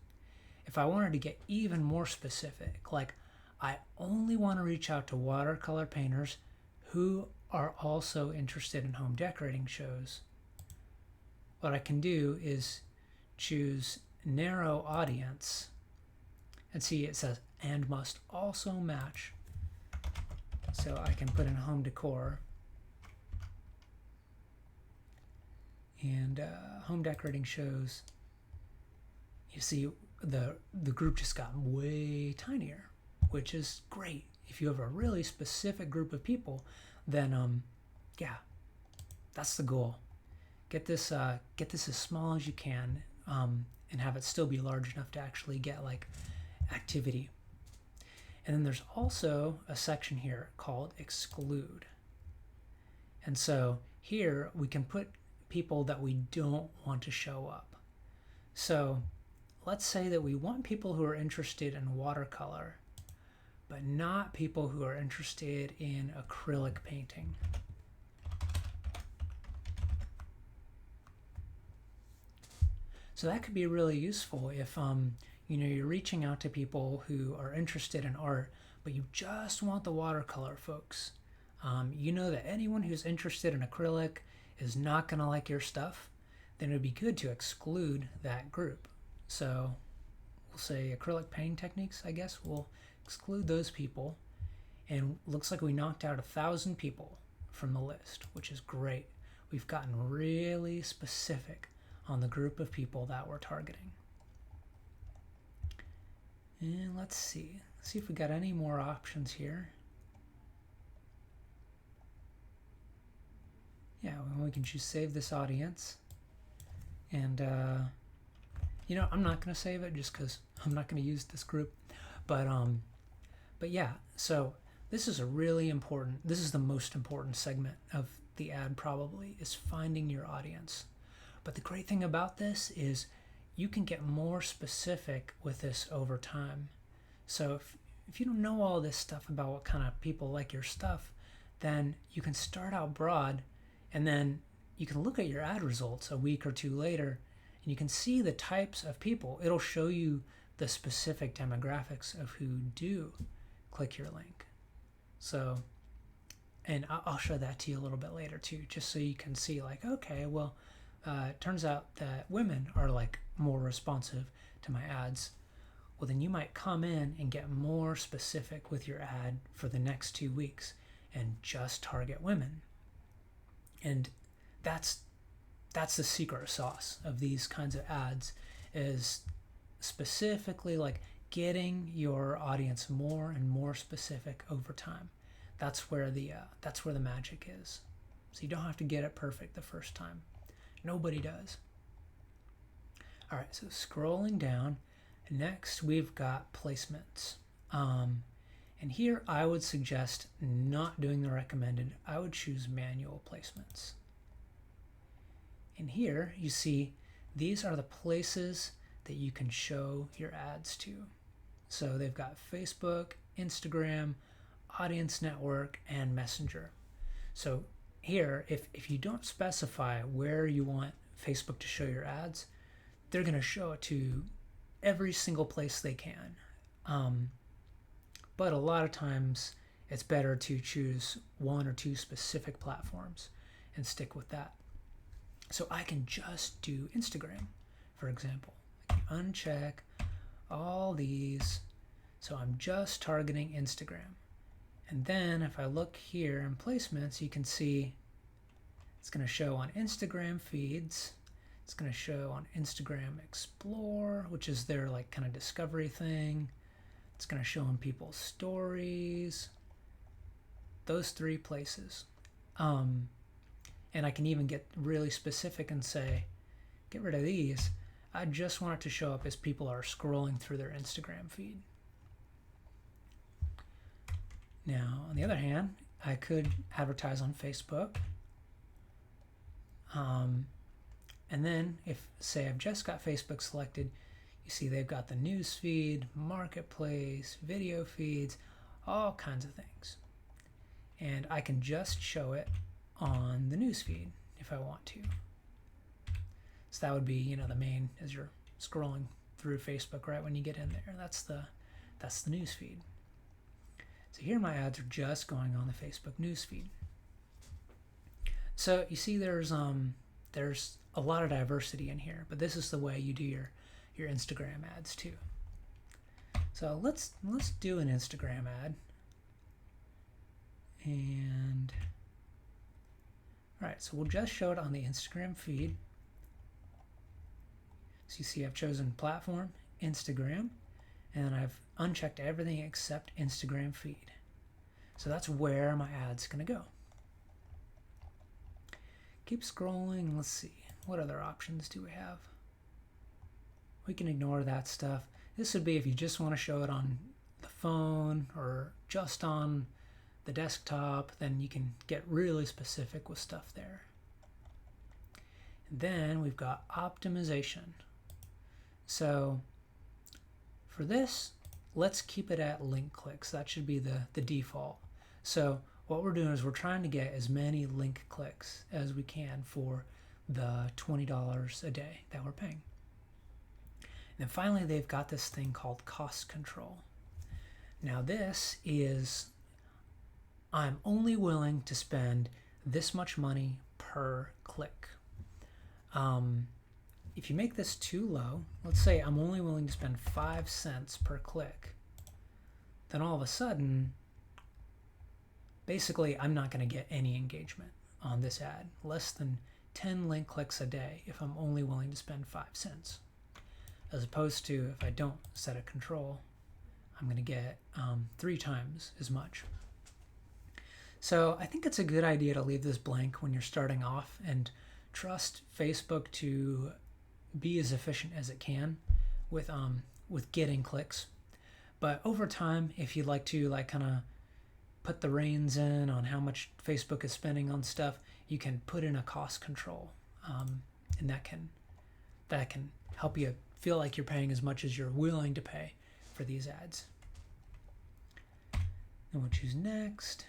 If I wanted to get even more specific, like I only want to reach out to watercolor painters who are also interested in home decorating shows, what I can do is choose narrow audience, and see it says and must also match. So I can put in home decor and home decorating shows. You see the group just got way tinier, which is great. If you have a really specific group of people, then that's the goal. Get this as small as you can, and have it still be large enough to actually get like activity. And then there's also a section here called exclude. And so here we can put people that we don't want to show up. So let's say that we want people who are interested in watercolor, but not people who are interested in acrylic painting. So that could be really useful if you're reaching out to people who are interested in art, but you just want the watercolor folks. That anyone who's interested in acrylic is not going to like your stuff. Then it would be good to exclude that group. So we'll say acrylic painting techniques, I guess. We'll exclude those people. And looks like we knocked out 1,000 people from the list, which is great. We've gotten really specific on the group of people that we're targeting. And let's see if we got any more options here. Yeah, we can choose save this audience. And I'm not going to save it just because I'm not going to use this group. But yeah, so this is this is the most important segment of the ad probably, is finding your audience. But the great thing about this is you can get more specific with this over time. So if you don't know all this stuff about what kind of people like your stuff, then you can start out broad, and then you can look at your ad results a week or two later, and you can see the types of people. It'll show you the specific demographics of who do click your link. So, and I'll show that to you a little bit later too, just so you can see like, okay, well, it turns out that women are like more responsive to my ads. Well, then you might come in and get more specific with your ad for the next 2 weeks and just target women. And that's the secret sauce of these kinds of ads, is specifically like getting your audience more and more specific over time. That's where the magic is. So you don't have to get it perfect the first time. Nobody does. All right, so scrolling down, next we've got placements. And here I would suggest not doing the recommended. I would choose manual placements. And here you see these are the places that you can show your ads to. So they've got Facebook, Instagram, Audience Network, and Messenger. So here, if you don't specify where you want Facebook to show your ads, they're going to show it to every single place they can. But a lot of times it's better to choose 1 or 2 specific platforms and stick with that. So I can just do Instagram, for example. I can uncheck all these. So I'm just targeting Instagram. And then if I look here in placements, you can see it's going to show on Instagram feeds. It's going to show on Instagram Explore, which is their like kind of discovery thing. It's going to show in people's stories. Those 3 places. And I can even get really specific and say, get rid of these. I just want it to show up as people are scrolling through their Instagram feed. Now, on the other hand, I could advertise on Facebook. And then if, say, I've just got Facebook selected, you see they've got the news feed, marketplace, video feeds, all kinds of things. And I can just show it on the news feed if I want to. So that would be, the main, as you're scrolling through Facebook right when you get in there. That's the news feed. So here my ads are just going on the Facebook news feed. So you see there's a lot of diversity in here, but this is the way you do your Instagram ads too. So let's do an Instagram ad. And all right, so we'll just show it on the Instagram feed. So you see I've chosen platform, Instagram, and I've unchecked everything except Instagram feed. So that's where my ad's gonna go. Keep scrolling, let's see, what other options do we have? We can ignore that stuff. This would be if you just want to show it on the phone or just on the desktop, then you can get really specific with stuff there. And then we've got optimization. So for this, let's keep it at link clicks. That should be the default. So what we're doing is we're trying to get as many link clicks as we can for the $20 a day that we're paying. And then finally, they've got this thing called cost control. Now this is, I'm only willing to spend this much money per click. If you make this too low, let's say I'm only willing to spend 5 cents per click, then all of a sudden, basically I'm not going to get any engagement on this ad, less than 10 link clicks a day if I'm only willing to spend 5 cents. As opposed to if I don't set a control, I'm going to get 3 times as much. So I think it's a good idea to leave this blank when you're starting off and trust Facebook to be as efficient as it can with getting clicks. But over time, if you'd like to kind of put the reins in on how much Facebook is spending on stuff, you can put in a cost control, and that can help you feel like you're paying as much as you're willing to pay for these ads. Then we'll choose next.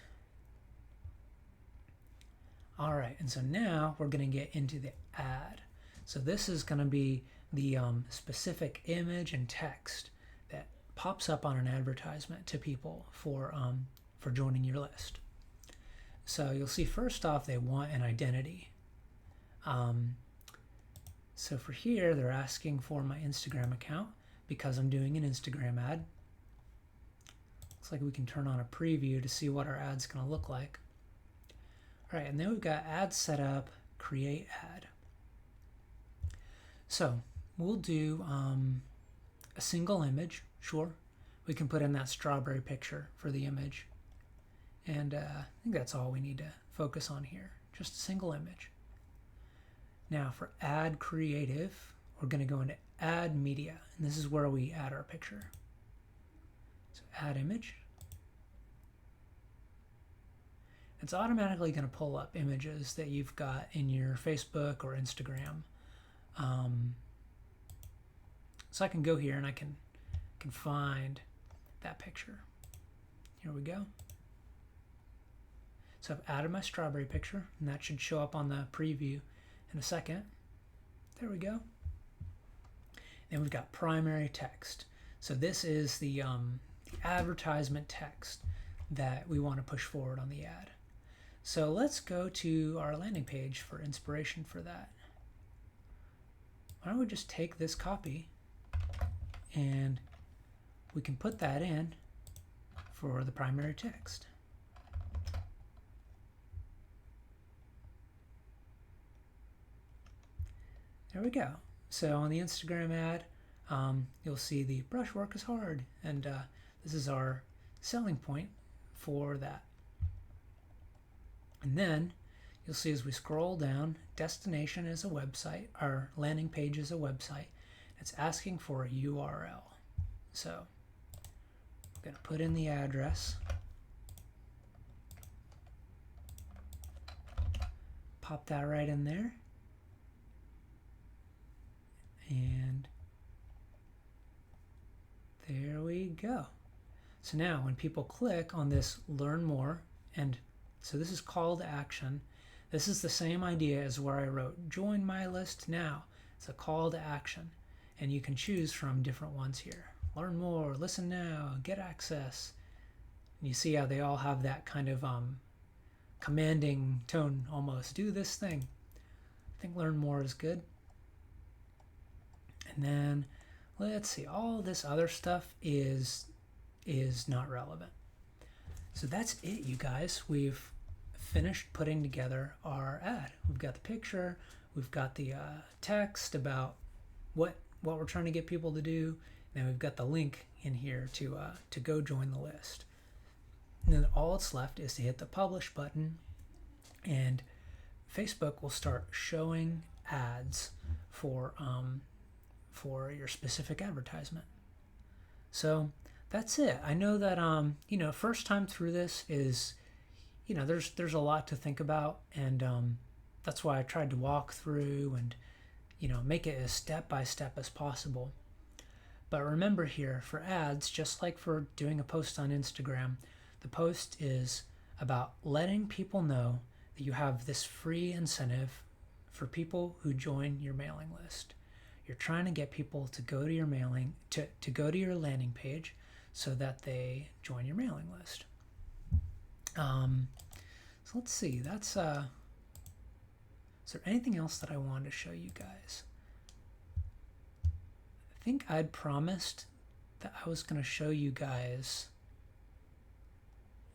All right, and so now we're going to get into the ad. So this is going to be the specific image and text that pops up on an advertisement to people for joining your list. So you'll see first off they want an identity. So for here they're asking for my Instagram account because I'm doing an Instagram ad. Looks like we can turn on a preview to see what our ad's going to look like. All right, and then we've got ad setup, create ad. So we'll do a single image, sure. We can put in that strawberry picture for the image. And I think that's all we need to focus on here, just a single image. Now for ad creative, we're going to go into add media, and this is where we add our picture. So add image. It's automatically going to pull up images that you've got in your Facebook or Instagram. So I can go here and I can find that picture. Here we go. So I've added my strawberry picture, and that should show up on the preview in a second. There we go. Then we've got primary text. So this is the advertisement text that we want to push forward on the ad. So let's go to our landing page for inspiration for that. Why don't we just take this copy and we can put that in for the primary text. There we go. So on the Instagram ad, you'll see the brushwork is hard, and this is our selling point for that. And then you'll see as we scroll down, destination is a website, our landing page is a website. It's asking for a URL. So I'm going to put in the address, pop that right in there, and there we go. So now when people click on this learn more, and so this is call to action. This is the same idea as where I wrote join my list now. It's a call to action, and you can choose from different ones here. Learn more, listen now, get access. And you see how they all have that kind of commanding tone almost. Do this thing. I think learn more is good. And then let's see, all this other stuff is not relevant. So that's it, you guys. We've finished putting together our ad. We've got the picture, we've got the text about what we're trying to get people to do, and then we've got the link in here to go join the list. And then all that's left is to hit the publish button, and Facebook will start showing ads for your specific advertisement. So that's it. I know that first time through this is, there's a lot to think about, and that's why I tried to walk through and make it as step by step as possible. But remember here, for ads, just like for doing a post on Instagram, the post is about letting people know that you have this free incentive for people who join your mailing list. You're trying to get people to go to your to go to your landing page so that they join your mailing list. So let's see, that's is there anything else that I wanted to show you guys? I think I'd promised that I was going to show you guys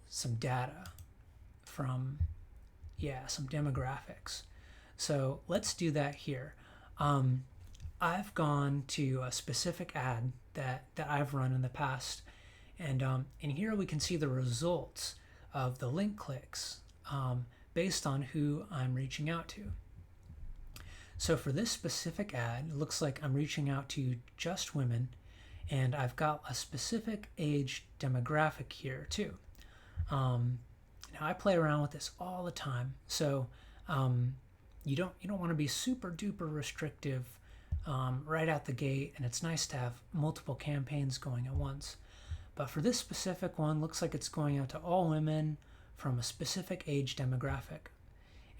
some data from, some demographics. So let's do that here. I've gone to a specific ad that I've run in the past, and in here we can see the results of the link clicks based on who I'm reaching out to. So for this specific ad, it looks like I'm reaching out to just women, and I've got a specific age demographic here too. Now I play around with this all the time, so you don't want to be super duper restrictive right out the gate, and it's nice to have multiple campaigns going at once. But for this specific one, looks like it's going out to all women from a specific age demographic.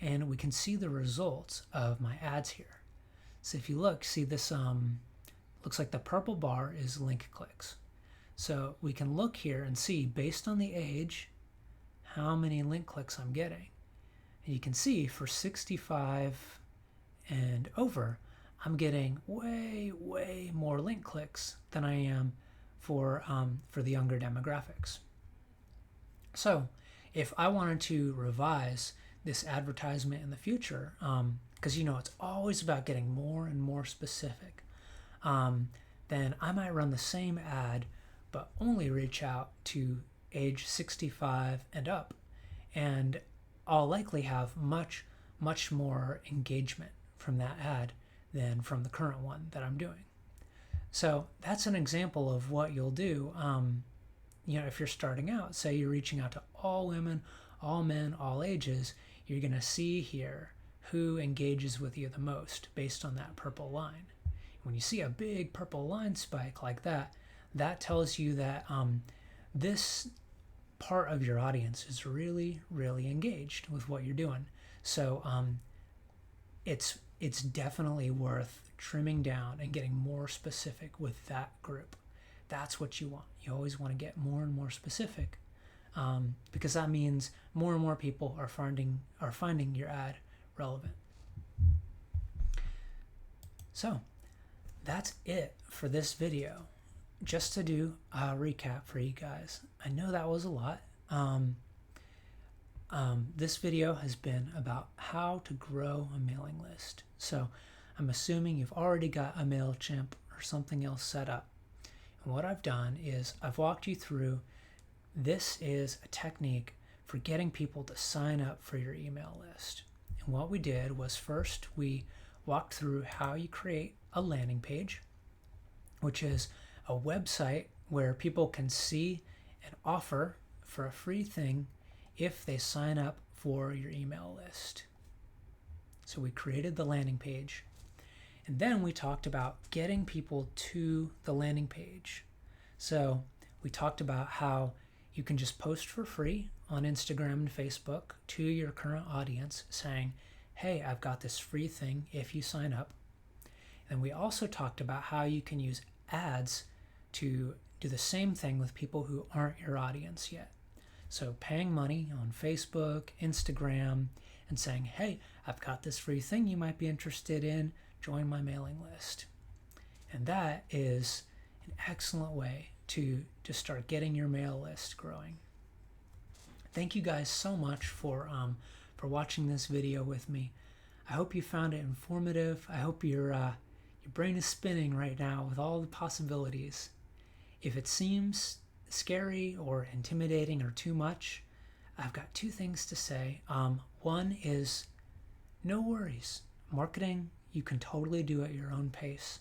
and we can see the results of my ads here. So if you look, see this looks like the purple bar is link clicks. So we can look here and see, based on the age, how many link clicks I'm getting. And you can see for 65 and over, I'm getting way more link clicks than I am for the younger demographics. So if I wanted to revise this advertisement in the future, because it's always about getting more and more specific, then I might run the same ad but only reach out to age 65 and up, and I'll likely have much more engagement from that ad than from the current one that I'm doing. So that's an example of what you'll do. If you're starting out, say you're reaching out to all women, all men, all ages, you're going to see here who engages with you the most based on that purple line. When you see a big purple line spike like that, that tells you that this part of your audience is really engaged with what you're doing. So it's definitely worth trimming down and getting more specific with that group. That's what you want. You always want to get more and more specific, because that means more and more people are finding your ad relevant. So that's it for this video. Just to do a recap for you guys. I know that was a lot. This video has been about how to grow a mailing list. So I'm assuming you've already got a MailChimp or something else set up. And what I've done is I've walked you through, this is a technique for getting people to sign up for your email list. And what we did was, first we walked through how you create a landing page, which is a website where people can see an offer for a free thing if they sign up for your email list. So we created the landing page, and then we talked about getting people to the landing page. So we talked about how you can just post for free on Instagram and Facebook to your current audience saying, hey, I've got this free thing if you sign up. And we also talked about how you can use ads to do the same thing with people who aren't your audience yet. So paying money on Facebook, Instagram, and saying, hey, I've got this free thing you might be interested in, join my mailing list. And that is an excellent way to start getting your mail list growing. Thank you guys so much for watching this video with me. I hope you found it informative. I hope your brain is spinning right now with all the possibilities. If it seems scary or intimidating or too much, I've got two things to say. One is, no worries. Marketing, you can totally do at your own pace.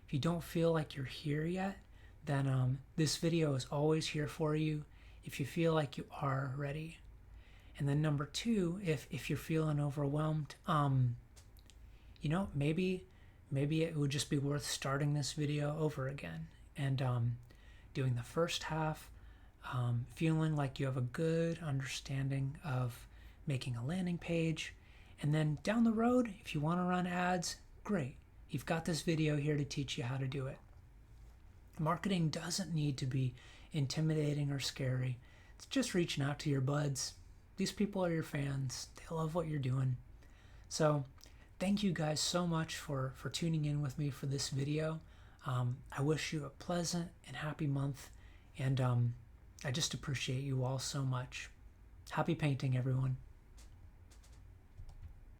If you don't feel like you're here yet, then this video is always here for you if you feel like you are ready. And then number two, if you're feeling overwhelmed, maybe it would just be worth starting this video over again and doing the first half, feeling like you have a good understanding of making a landing page, and then down the road, if you want to run ads, great. You've got this video here to teach you how to do it. Marketing doesn't need to be intimidating or scary. It's just reaching out to your buds. These people are your fans. They love what you're doing. So thank you guys so much for tuning in with me for this video. I wish you a pleasant and happy month, and I just appreciate you all so much. Happy painting, everyone.